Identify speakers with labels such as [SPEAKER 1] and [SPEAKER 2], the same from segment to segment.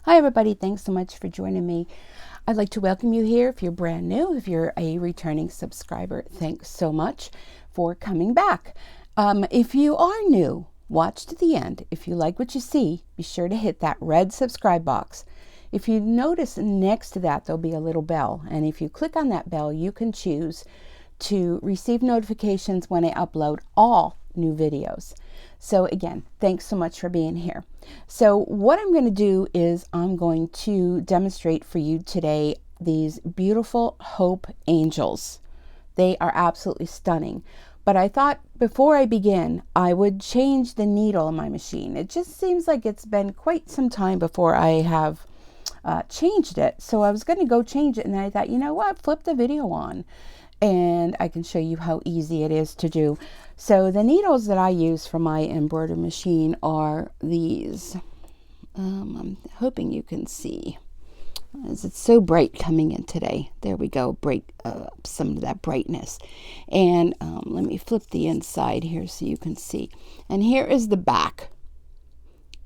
[SPEAKER 1] Hi everybody, thanks so much for joining me. I'd like to welcome you here if you're brand new. If you're a returning subscriber, thanks so much for coming back. If you are new, watch to the end. If you like what you see, be sure to hit that red subscribe box. If you notice next to that, there'll be a little bell. And if you click on that bell, you can choose to receive notifications when I upload all new videos. So again, thanks so much for being here. So what I'm going to do is I'm going to demonstrate for you today these beautiful Hope Angels. They are absolutely stunning. But I thought before I begin, I would change the needle on my machine. It just seems like it's been quite some time before I have changed it. So I was going to go change it, and then I thought, you know what, flip the video on and I can show you how easy it is to do. So the needles that I use for my embroidery machine are these. I'm hoping you can see, as it's so bright coming in today. There we go, break some of that brightness. And let me flip the inside here so you can see. And here is the back.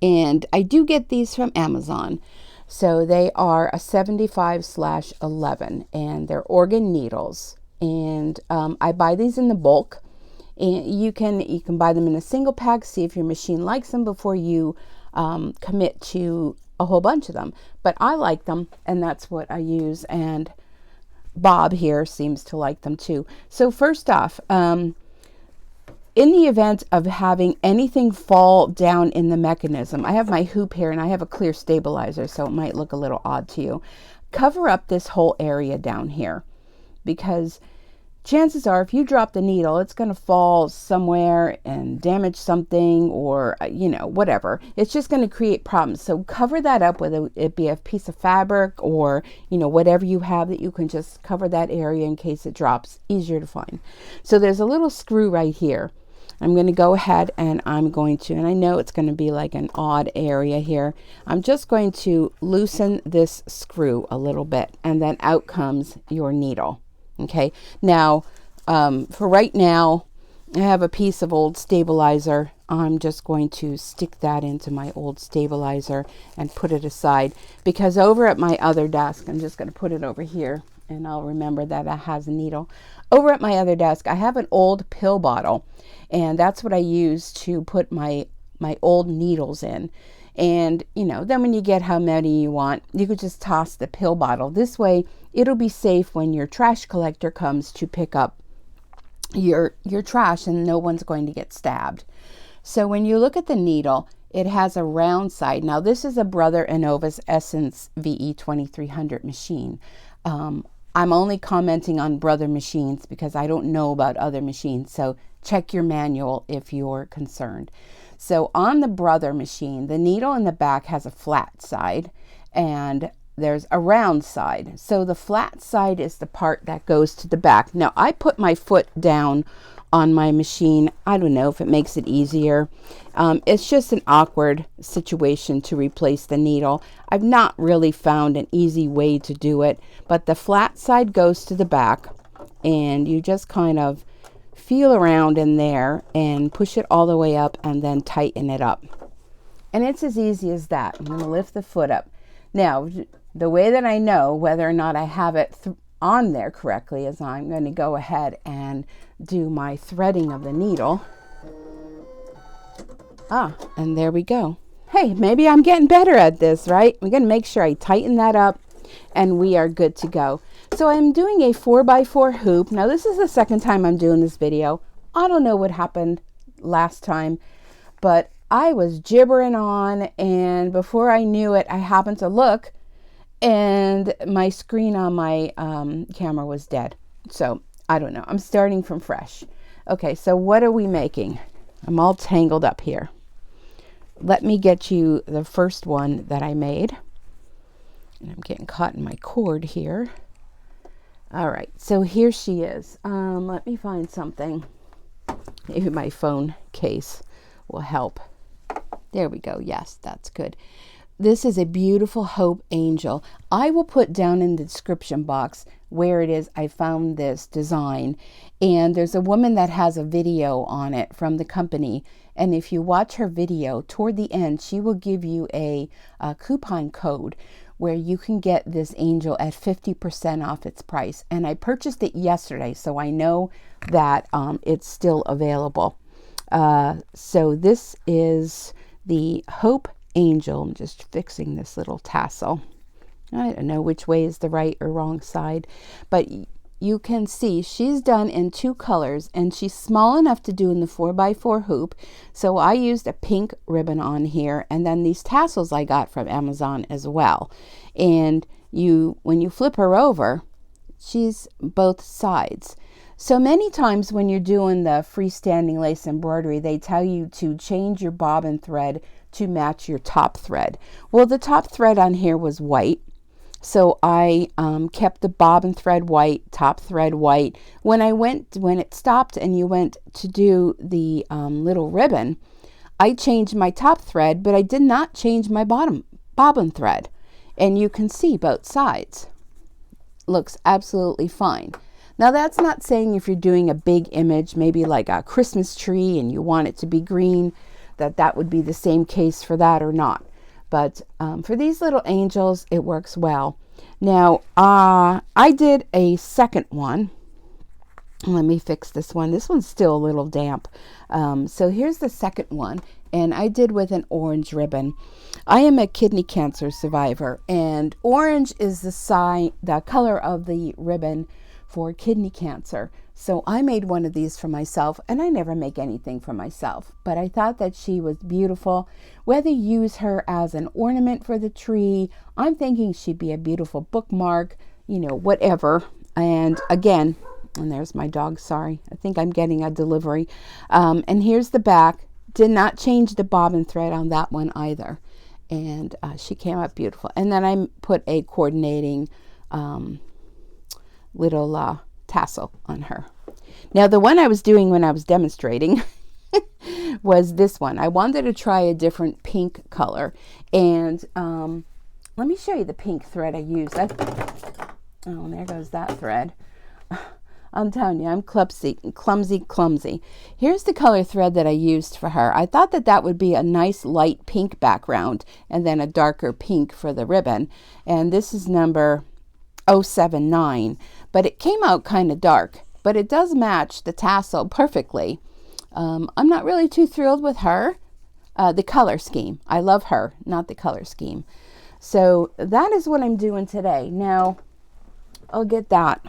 [SPEAKER 1] And I do get these from Amazon. So they are a 75/11, and they're organ needles. And I buy these in the bulk. And you can buy them in a single pack, see if your machine likes them before you commit to a whole bunch of them. But I like them, and that's what I use. And Bob here seems to like them too. So first off, in the event of having anything fall down in the mechanism, I have my hoop here and I have a clear stabilizer, so it might look a little odd to you. Cover up this whole area down here, because chances are if you drop the needle, it's going to fall somewhere and damage something, or whatever. It's just going to create problems. So cover that up, whether it be a piece of fabric or whatever you have that you can just cover that area in case it drops. Easier to find. So there's a little screw right here. I'm going to go ahead and and I know it's going to be like an odd area here. I'm just going to loosen this screw a little bit, and then out comes your needle. Okay, now for right now, I have a piece of old stabilizer. I'm just going to stick that into my old stabilizer and put it aside, because over at my other desk, I'm just going to put it over here and I'll remember that it has a needle. Over at my other desk, I have an old pill bottle, and that's what I use to put my old needles in. And, then when you get how many you want, you could just toss the pill bottle. This way, it'll be safe when your trash collector comes to pick up your trash, and no one's going to get stabbed. So when you look at the needle, it has a round side. Now, this is a Brother Innova's Essence VE 2300 machine. I'm only commenting on Brother machines because I don't know about other machines. So check your manual if you're concerned. So on the Brother machine, the needle in the back has a flat side and there's a round side. So the flat side is the part that goes to the back. Now I put my foot down on my machine. I don't know if it makes it easier. It's just an awkward situation to replace the needle. I've not really found an easy way to do it, but the flat side goes to the back, and you just kind of feel around in there and push it all the way up and then tighten it up. And it's as easy as that. I'm going to lift the foot up. Now, the way that I know whether or not I have it on there correctly is I'm going to go ahead and do my threading of the needle. And there we go. Hey, maybe I'm getting better at this, right? We're going to make sure I tighten that up and we are good to go. So I'm doing a 4x4 hoop. Now this is the second time I'm doing this video. I don't know what happened last time, but I was gibbering on, and before I knew it, I happened to look and my screen on my camera was dead. So I don't know. I'm starting from fresh. Okay, so what are we making? I'm all tangled up here. Let me get you the first one that I made. And I'm getting caught in my cord here. All right, so here she is. Let me find something. Maybe my phone case will help. There we go. Yes, that's good. This is a beautiful Hope Angel. I will put down in the description box where it is I found this design. And there's a woman that has a video on it from the company. And if you watch her video, toward the end, she will give you a coupon code where you can get this angel at 50% off its price. And I purchased it yesterday, so I know that it's still available. So this is the Hope Angel. I'm just fixing this little tassel. I don't know which way is the right or wrong side, but you can see she's done in 2 colors, and she's small enough to do in the 4x4 hoop. So I used a pink ribbon on here, and then these tassels I got from Amazon as well. And when you flip her over, she's both sides. So many times when you're doing the freestanding lace embroidery, they tell you to change your bobbin thread to match your top thread. Well, the top thread on here was white. So I kept the bobbin thread white, top thread white. When it stopped and you went to do the little ribbon, I changed my top thread, but I did not change my bobbin thread. And you can see both sides. Looks absolutely fine. Now that's not saying if you're doing a big image, maybe like a Christmas tree, and you want it to be green, that would be the same case for that or not. But for these little angels, it works well. Now, I did a second one. Let me fix this one. This one's still a little damp. So here's the second one, and I did with an orange ribbon. I am a kidney cancer survivor, and orange is the color of the ribbon for kidney cancer. So I made one of these for myself, and I never make anything for myself, but I thought that she was beautiful. Whether you use her as an ornament for the tree, I'm thinking she'd be a beautiful bookmark, whatever. And again, and there's my dog, sorry, I think I'm getting a delivery. And here's the back. Did not change the bobbin thread on that one either. And she came out beautiful. And then I put a coordinating little tassel on her. Now the one I was doing when I was demonstrating was this one. I wanted to try a different pink color, and let me show you the pink thread I used. Oh, there goes that thread. I'm telling you, I'm clumsy. Here's the color thread that I used for her. I thought that would be a nice light pink background and then a darker pink for the ribbon. And this is number 079, but it came out kind of dark, but it does match the tassel perfectly. I'm not really too thrilled with her, the color scheme. I love her, not the color scheme. So that is what I'm doing today. Now, I'll get that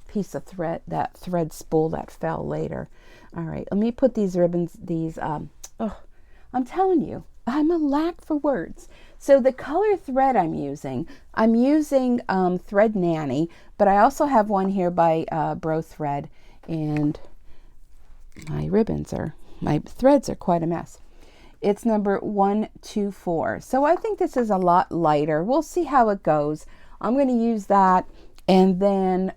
[SPEAKER 1] piece of thread, that thread spool that fell later. All right, let me put these ribbons, I'm telling you, I'm a lack for words. So the color thread I'm using Thread Nanny, but I also have one here by Bro Thread, and my threads are quite a mess. It's number 124. So I think this is a lot lighter. We'll see how it goes. I'm going to use that. And then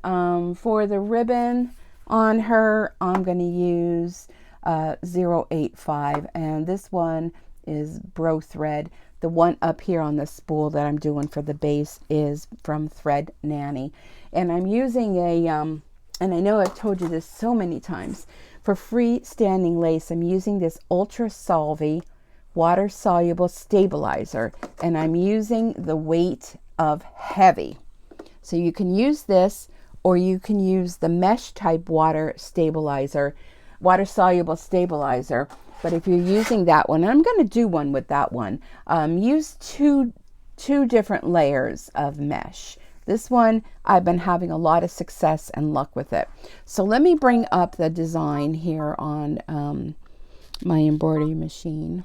[SPEAKER 1] for the ribbon on her, I'm going to use 085. And this one is Bro Thread. The one up here on the spool that I'm doing for the base is from Thread Nanny. And I'm using and I know I've told you this so many times, for freestanding lace, I'm using this Ultra Solvy water soluble stabilizer, and I'm using the weight of heavy. So you can use this, or you can use the mesh type water soluble stabilizer. But if you're using that one, and I'm going to do one with that one, use two different layers of mesh. This one, I've been having a lot of success and luck with it. So let me bring up the design here on my embroidery machine.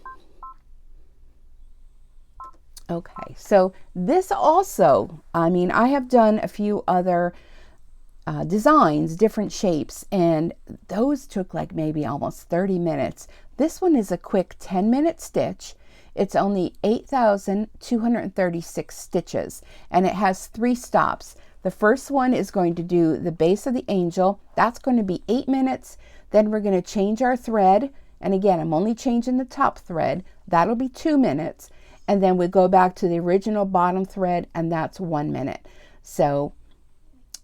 [SPEAKER 1] Okay, so this also, I have done a few other designs, different shapes, and those took like maybe almost 30 minutes. This one is a quick 10-minute stitch. It's only 8,236 stitches, and it has 3 stops. The first one is going to do the base of the angel. That's going to be 8 minutes. Then we're going to change our thread. And again, I'm only changing the top thread. That'll be 2 minutes. And then we go back to the original bottom thread, and that's 1 minute. So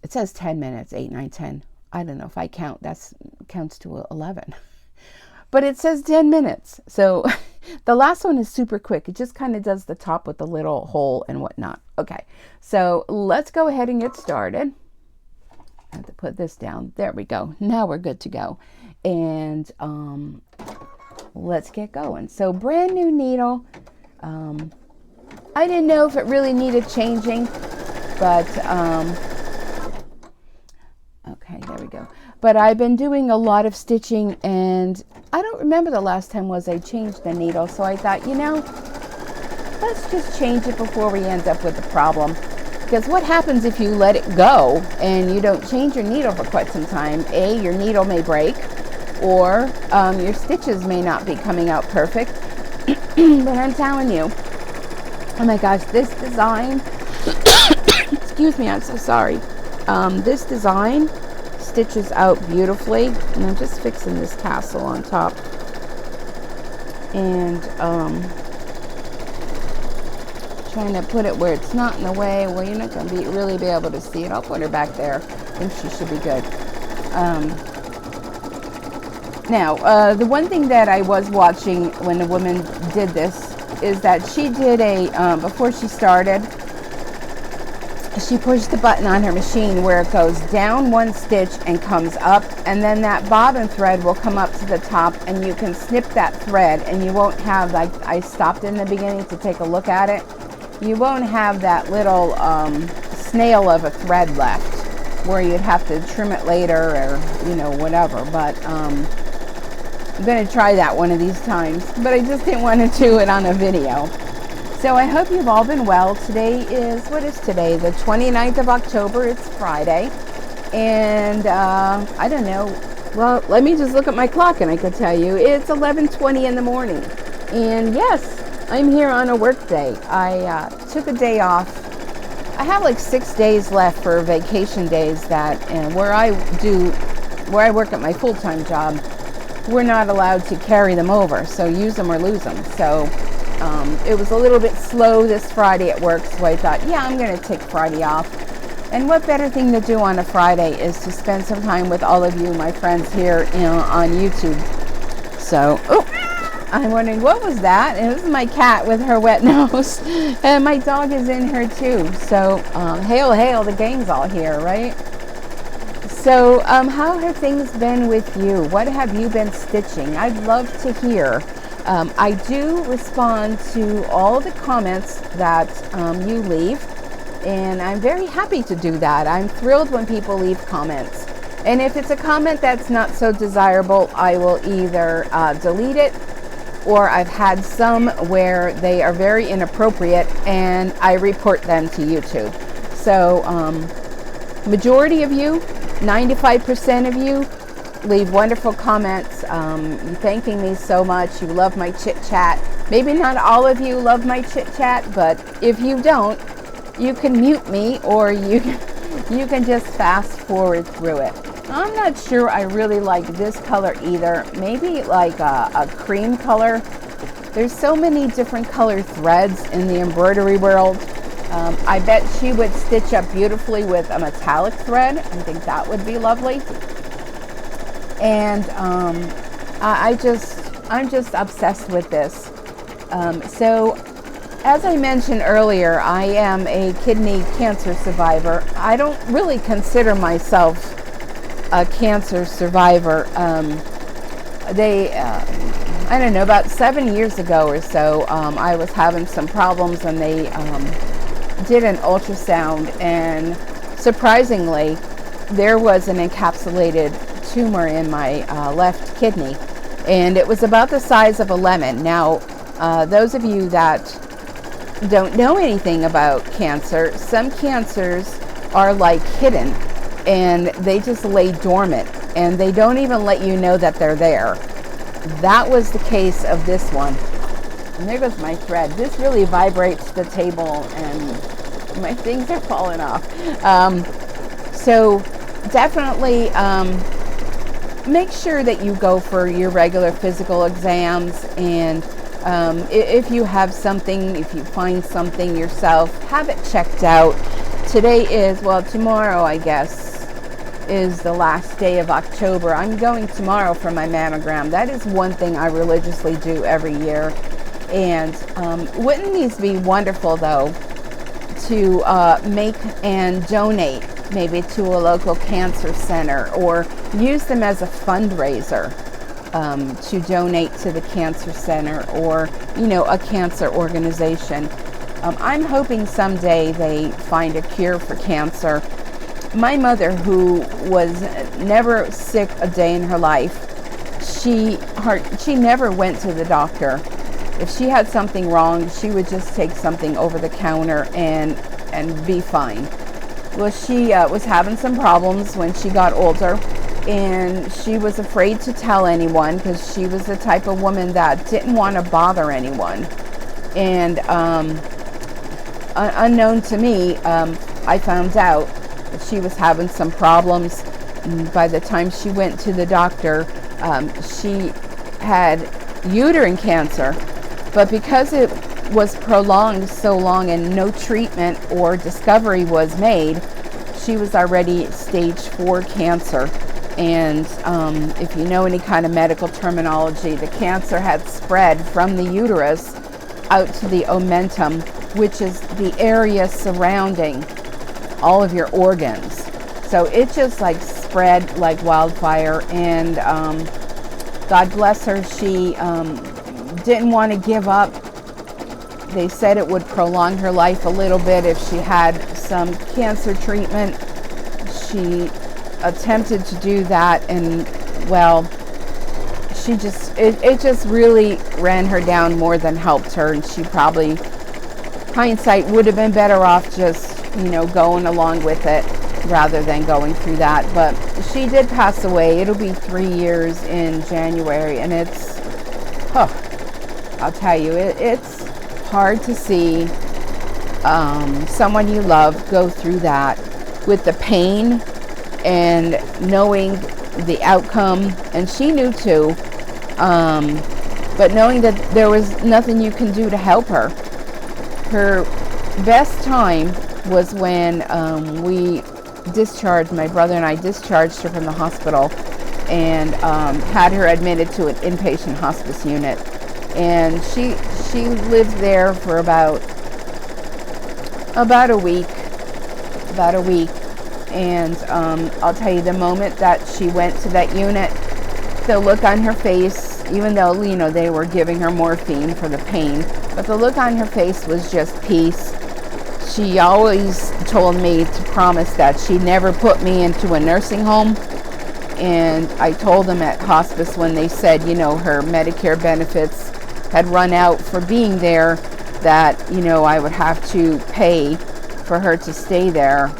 [SPEAKER 1] It says 10 minutes, 8, 9, 10. I don't know if I count, that counts to 11. But it says 10 minutes. So the last one is super quick. It just kind of does the top with the little hole and whatnot. Okay, so let's go ahead and get started. I have to put this down. There we go. Now we're good to go. And let's get going. So brand new needle. I didn't know if it really needed changing, but okay, there we go. But I've been doing a lot of stitching, and I don't remember the last time I changed the needle, so I thought, let's just change it before we end up with a problem. Because what happens if you let it go and you don't change your needle for quite some time? A, your needle may break, or your stitches may not be coming out perfect. But I'm telling you, oh my gosh, this design, excuse me, I'm so sorry. This design stitches out beautifully, and I'm just fixing this tassel on top, and trying to put it where it's not in the way. Well, you're not going to really be able to see it. I'll put her back there. I think she should be good. Now, the one thing that I was watching when the woman did this is that she did before she started, she pushed the button on her machine where it goes down one stitch and comes up, and then that bobbin thread will come up to the top, and you can snip that thread, and you won't have, like I stopped in the beginning to take a look at it, you won't have that little snail of a thread left where you'd have to trim it later or whatever. But I'm going to try that one of these times, but I just didn't want to do it on a video. So I hope you've all been well. Today is, what is today? The 29th of October. It's Friday. And I don't know. Well, let me just look at my clock and I can tell you. It's 11:20 in the morning. And yes, I'm here on a work day. I took a day off. I have like 6 days left for vacation days where I work at my full-time job, we're not allowed to carry them over. So use them or lose them. So it was a little bit slow this Friday at work, so I thought, yeah, I'm going to take Friday off. And what better thing to do on a Friday is to spend some time with all of you, my friends here on YouTube. So, I'm wondering, what was that? And this is my cat with her wet nose. And my dog is in her too. So, hail, hail, the gang's all here, right? So, how have things been with you? What have you been stitching? I'd love to hear. I do respond to all the comments that you leave, and I'm very happy to do that. I'm thrilled when people leave comments. And if it's a comment that's not so desirable, I will either delete it, or I've had some where they are very inappropriate and I report them to YouTube. So majority of you, 95% of you, leave wonderful comments thanking me so much. You love my chit chat. Maybe not all of you love my chit chat, but if you don't, you can mute me, or you can just fast forward through it. I'm not sure I really like this color either. Maybe like a cream color. There's so many different color threads in the embroidery world. I bet she would stitch up beautifully with a metallic thread. I think that would be lovely. And I'm just obsessed with this. So as I mentioned earlier, I am a kidney cancer survivor. I don't really consider myself a cancer survivor. I don't know, about 7 years ago or so, I was having some problems, and they did an ultrasound, and surprisingly, there was an encapsulated tumor in my left kidney, and it was about the size of a lemon. Now, those of you that don't know anything about cancer, some cancers are like hidden, and they just lay dormant, and they don't even let you know that they're there. That was the case of this one. And there goes my thread. This really vibrates the table, and my things are falling off. So definitely make sure that you go for your regular physical exams, and if you have something, if you find something yourself, have it checked out today is, well, tomorrow, I guess, is the last day of October. I'm going tomorrow for my mammogram. That is one thing I religiously do every year. And wouldn't these be wonderful, though, to make and donate maybe to a local cancer center, or use them as a fundraiser to donate to the cancer center, or, a cancer organization. I'm hoping someday they find a cure for cancer. My mother, who was never sick a day in her life, she never went to the doctor. If she had something wrong, she would just take something over the counter and be fine. Well, she was having some problems when she got older, and she was afraid to tell anyone because she was the type of woman that didn't want to bother anyone. And unknown to me, I found out that she was having some problems. And by the time she went to the doctor, she had uterine cancer. But because it was prolonged so long and no treatment or discovery was made, she was already stage 4 cancer. And if you know any kind of medical terminology, the cancer had spread from the uterus out to the omentum, which is the area surrounding all of your organs. So it just spread like wildfire. And God bless her, she didn't want to give up. They said it would prolong her life a little bit if she had some cancer treatment. She attempted to do that, and well, it just really ran her down more than helped her, and she probably, hindsight, would have been better off just, going along with it rather than going through that. But she did pass away. It'll be 3 years in January, and I'll tell you, it's hard to see someone you love go through that with the pain and knowing the outcome. And she knew too, but knowing that there was nothing you can do to help her. Her best time was when my brother and I discharged her from the hospital and had her admitted to an inpatient hospice unit. And she lived there for about a week. And I'll tell you, the moment that she went to that unit, the look on her face, even though, they were giving her morphine for the pain, but the look on her face was just peace. She always told me to promise that she'd never put me into a nursing home. And I told them at hospice when they said, her Medicare benefits had run out for being there, that, I would have to pay for her to stay there,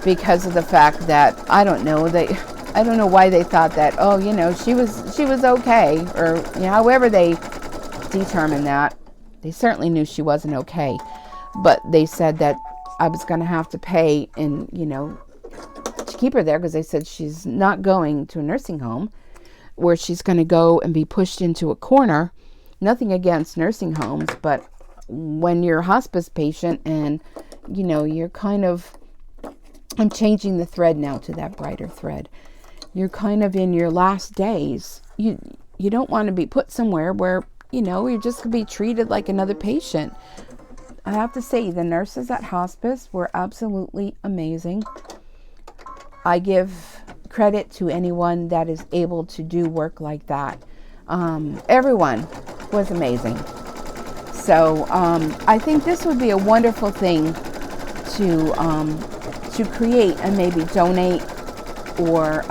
[SPEAKER 1] because of the fact that, I don't know why they thought that, she was okay, or however they determined that. They certainly knew she wasn't okay, but they said that I was going to have to pay and, to keep her there, because they said she's not going to a nursing home where she's going to go and be pushed into a corner. Nothing against nursing homes, but when you're a hospice patient and, you're kind of, I'm changing the thread now to that brighter thread. You're kind of in your last days. You don't want to be put somewhere where, you're just going to be treated like another patient. I have to say, the nurses at hospice were absolutely amazing. I give credit to anyone that is able to do work like that. Everyone was amazing. So I think this would be a wonderful thing to create and maybe donate, or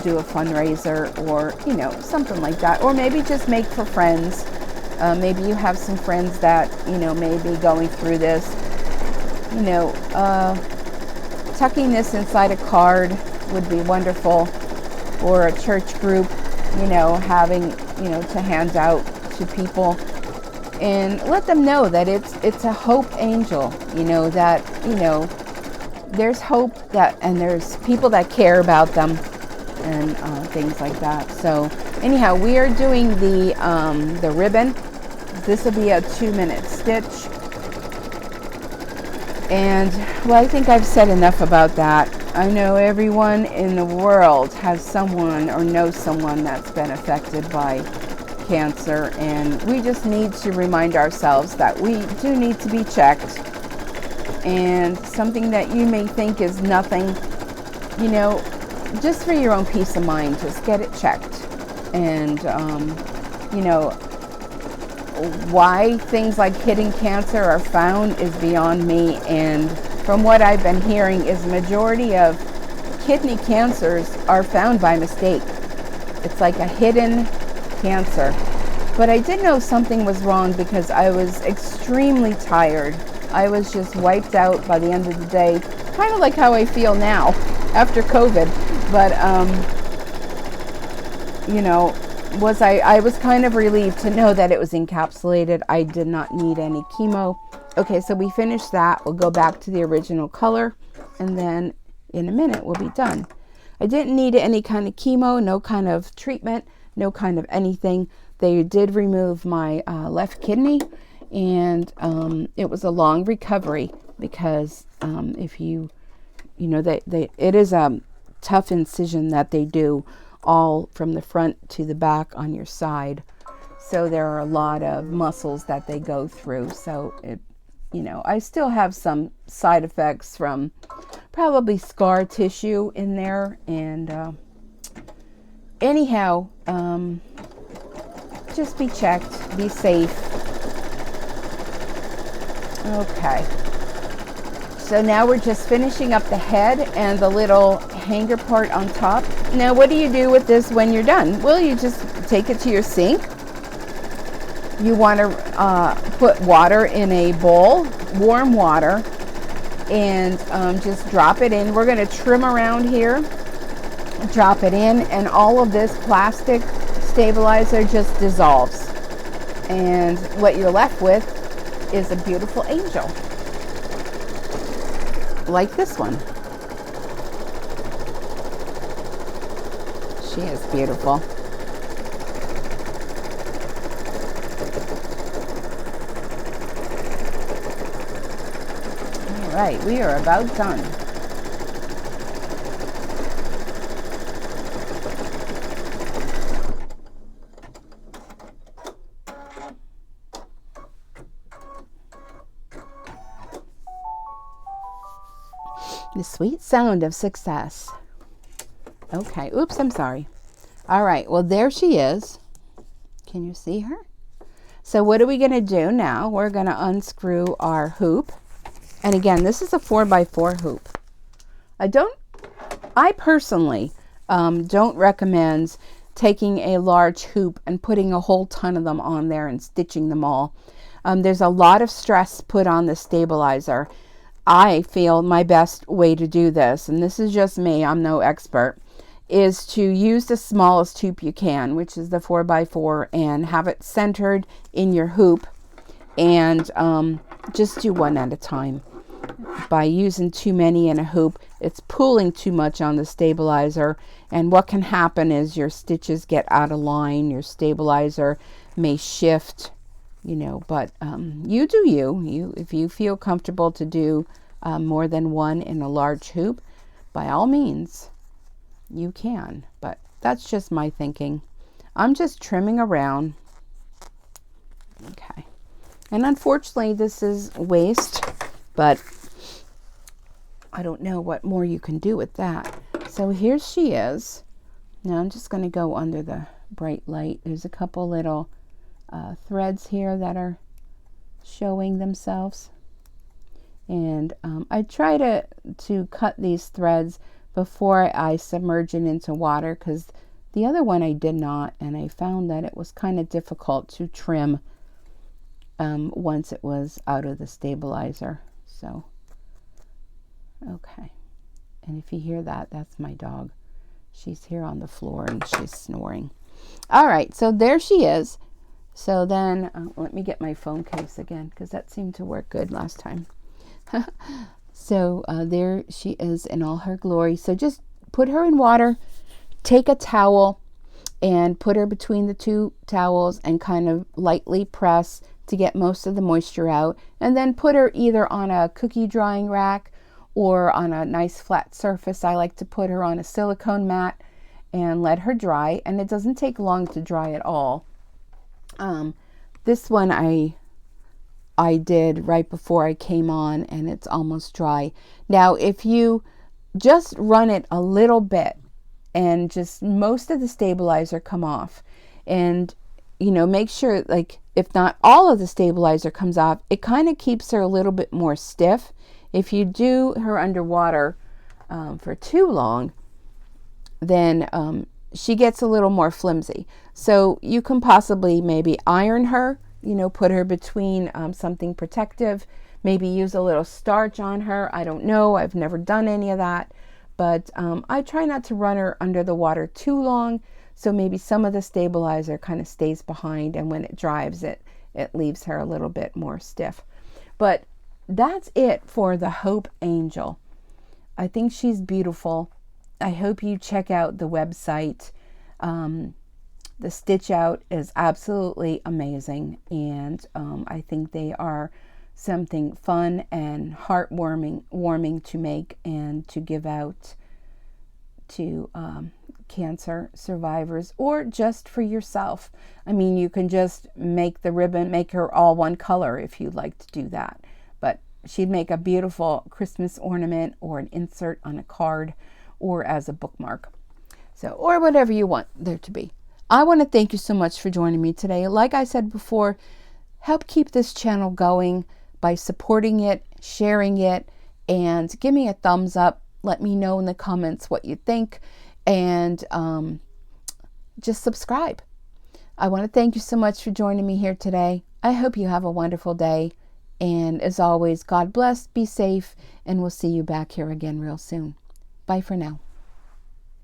[SPEAKER 1] do a fundraiser, or something like that, or maybe just make for friends. Maybe you have some friends that may be going through this. Tucking this inside a card would be wonderful, or a church group, having to hand out to people, and let them know that it's a hope angel, that there's hope, that, and there's people that care about them, and things like that. So anyhow, we are doing the ribbon. This will be a 2-minute stitch. And, well, I think I've said enough about that. I know everyone in the world has someone or knows someone that's been affected by cancer, and we just need to remind ourselves that we do need to be checked. And something that you may think is nothing, you know, just for your own peace of mind, just get it checked. And, you know, why things like hidden cancer are found is beyond me. And from what I've been hearing is the majority of kidney cancers are found by mistake. It's like a hidden cancer. But I did know something was wrong because I was extremely tired. I was just wiped out by the end of the day, kind of like how I feel now after COVID. But, you know, I was kind of relieved to know that it was encapsulated. I did not need any chemo. Okay, so we finished that. We'll go back to the original color, and then in a minute we'll be done. I didn't need any kind of chemo, no kind of treatment, no kind of anything. They did remove my left kidney, and it was a long recovery because if you know, it is a tough incision that they do all from the front to the back on your side. So there are a lot of muscles that they go through. So it, you know, I still have some side effects from probably scar tissue in there. And anyhow, just be checked, be safe. Okay. So now we're just finishing up the head and the little hanger part on top. Now, what do you do with this when you're done? Well, you just take it to your sink. You want to put water in a bowl, warm water, and just drop it in. We're going to trim around here, drop it in, and all of this plastic stabilizer just dissolves. And what you're left with is a beautiful angel. Like this one. She is beautiful. All right, we are about done. The sweet sound of success. Okay, oops, I'm sorry. All right, well, there she is. Can you see her? So what are we going to do now? We're going to unscrew our hoop. And again, this is a 4x4 hoop. I personally don't recommend taking a large hoop and putting a whole ton of them on there and stitching them all. There's a lot of stress put on the stabilizer. I feel my best way to do this, and this is just me, I'm no expert, is to use the smallest hoop you can, which is the 4x4, and have it centered in your hoop, and just do one at a time. By using too many in a hoop, it's pulling too much on the stabilizer, and what can happen is your stitches get out of line, your stabilizer may shift, you know, but you do you. If you feel comfortable to do more than one in a large hoop, by all means, you can. But that's just my thinking. I'm just trimming around. Okay. And unfortunately, this is waste, but I don't know what more you can do with that. So here she is. Now I'm just going to go under the bright light. There's a couple little threads here that are showing themselves, and I try to cut these threads before I submerge it into water, because the other one I did not, and I found that it was kind of difficult to trim once it was out of the stabilizer. So okay, and if you hear that, that's my dog. She's here on the floor and she's snoring. All right, so there she is. So then, let me get my phone case again, because that seemed to work good last time. So there she is in all her glory. So just put her in water, take a towel, and put her between the two towels and kind of lightly press to get most of the moisture out, and then put her either on a cookie drying rack or on a nice flat surface. I like to put her on a silicone mat and let her dry, and it doesn't take long to dry at all. This one I did right before I came on, and it's almost dry. Now, if you just run it a little bit and just most of the stabilizer come off, and make sure, like, if not all of the stabilizer comes off, it kind of keeps her a little bit more stiff. If you do her underwater for too long, then she gets a little more flimsy. So you can possibly maybe iron her, put her between something protective, maybe use a little starch on her. I don't know. I've never done any of that. But I try not to run her under the water too long, so maybe some of the stabilizer kind of stays behind, and when it dries, it leaves her a little bit more stiff. But that's it for the Hope Angel. I think she's beautiful. I hope you check out the website. The stitch out is absolutely amazing, and I think they are something fun and warming to make and to give out to cancer survivors, or just for yourself. I mean, you can just make the ribbon, make her all one color if you'd like to do that. But she'd make a beautiful Christmas ornament or an insert on a card or as a bookmark. So, or whatever you want there to be. I want to thank you so much for joining me today. Like I said before, help keep this channel going by supporting it, sharing it, and give me a thumbs up. Let me know in the comments what you think, and just subscribe. I want to thank you so much for joining me here today. I hope you have a wonderful day. And as always, God bless, be safe, and we'll see you back here again real soon. Bye for now.